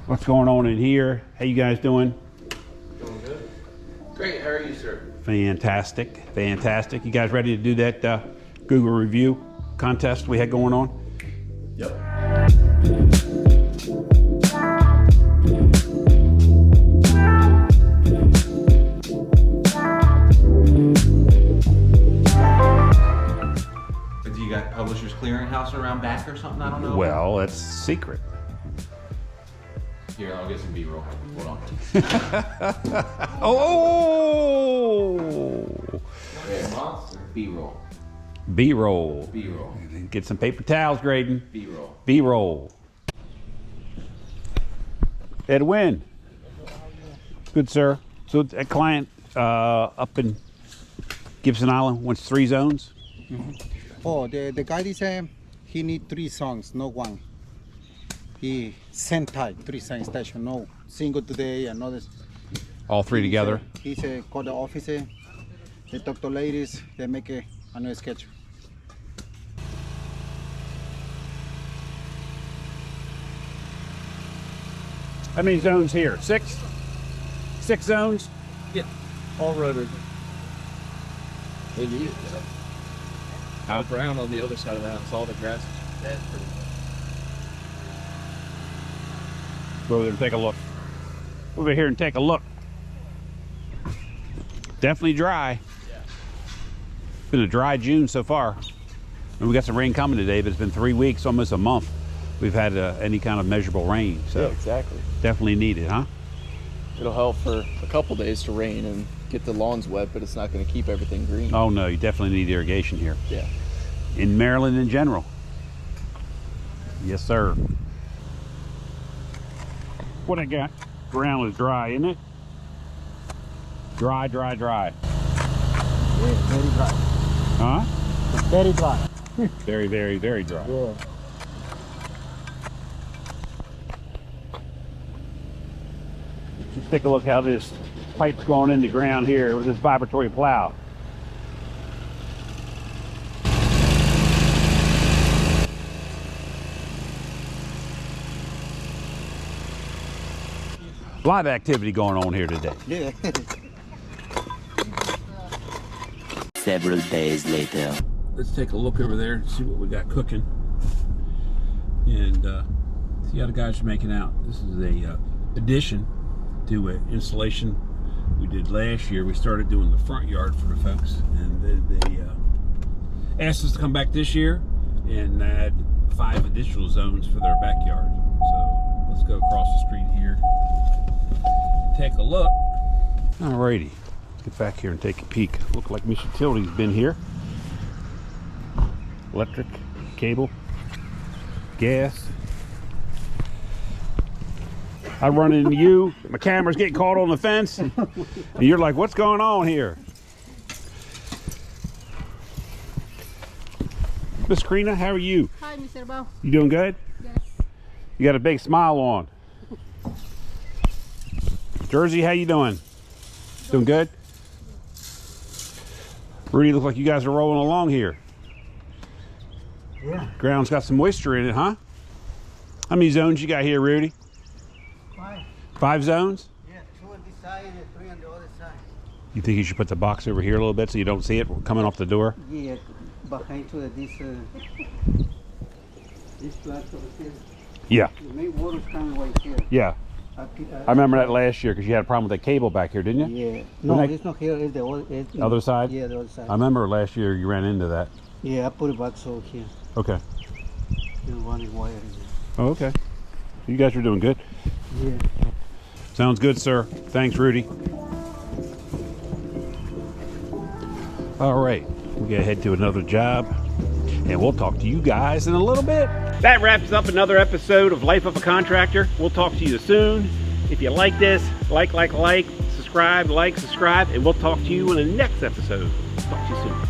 What's going on in here? How you guys doing? Doing good. Great. How are you, sir? Fantastic, fantastic. You guys ready to do that Google review contest we had going on? Yep. Do you got Publishers Clearinghouse around back or something? I don't know. Well, that's secret. Here, I'll get some B-roll. Hold on. Oh! Monster. B-roll. B-roll. B-roll. Get some paper towels, Graydon. B-roll. B-roll. Edwin. Good, sir. So a client up in Gibson Island wants 3 zones. Oh, the guy is he need 3 songs, not 1. He sent type 3 sign station, no single today and others. All 3 together. He call the office. They talk to ladies. They make a new sketch. How many zones here? 6? 6 zones? Yeah, all rotary. They need it. Out brown on the other side of the house, all the grass is dead pretty much. Go over there and take a look. Over here and take a look. Definitely dry. Yeah. It's been a dry June so far. And we got some rain coming today, but it's been 3 weeks, almost a month. We've had any kind of measurable rain, so Yeah, exactly. definitely needed, huh? It'll help for a couple days to rain and get the lawns wet, but it's not going to keep everything green. Oh no, you definitely need irrigation here. Yeah. In Maryland in general. Yes, sir. What I got? Ground is dry, isn't it? Dry, dry, dry. Yeah, very dry. Huh? It's very dry. Very, very, very dry. Yeah. Just take a look how this pipe's going in the ground here with this vibratory plow. A lot of activity going on here today. Yeah. Several days later. Let's take a look over there and see what we got cooking. And see how the guys are making out. This is a addition to an installation we did last year. We started doing the front yard for the folks, and they asked us to come back this year and add 5 additional zones for their backyard. So let's go across the street here, take a look. Alrighty, get back here and take a peek. Look like Miss Utility's been here. Electric, cable, gas. I run into you, my camera's getting caught on the fence, and you're like, what's going on here? Miss Karina, how are you? Hi, Mr. Bao. You doing good? Yes. You got a big smile on. Jersey, how you doing? Doing good? Rudy, looks like you guys are rolling along here. Yeah. Ground's got some moisture in it, huh? How many zones you got here, Rudy? 5. 5 zones? Yeah, 2 on this side and 3 on the other side. You think you should put the box over here a little bit so you don't see it coming off the door? Yeah, behind to this flat over here. Yeah, The main water's coming right here. yeah. I remember that last year because you had a problem with that cable back here, didn't you? Yeah. No, When I- it's not here. It's the other. Other side? Yeah, the other side. I remember last year you ran into that. Yeah, I put it back so here. Okay. There's running wire in there. Oh, okay. You guys are doing good. Yeah. Sounds good, sir. Thanks, Rudy. All right, we gotta head to another job, and we'll talk to you guys in a little bit. That wraps up another episode of Life of a Contractor. We'll talk to you soon. If you like this, like, subscribe, and we'll talk to you in the next episode. Talk to you soon.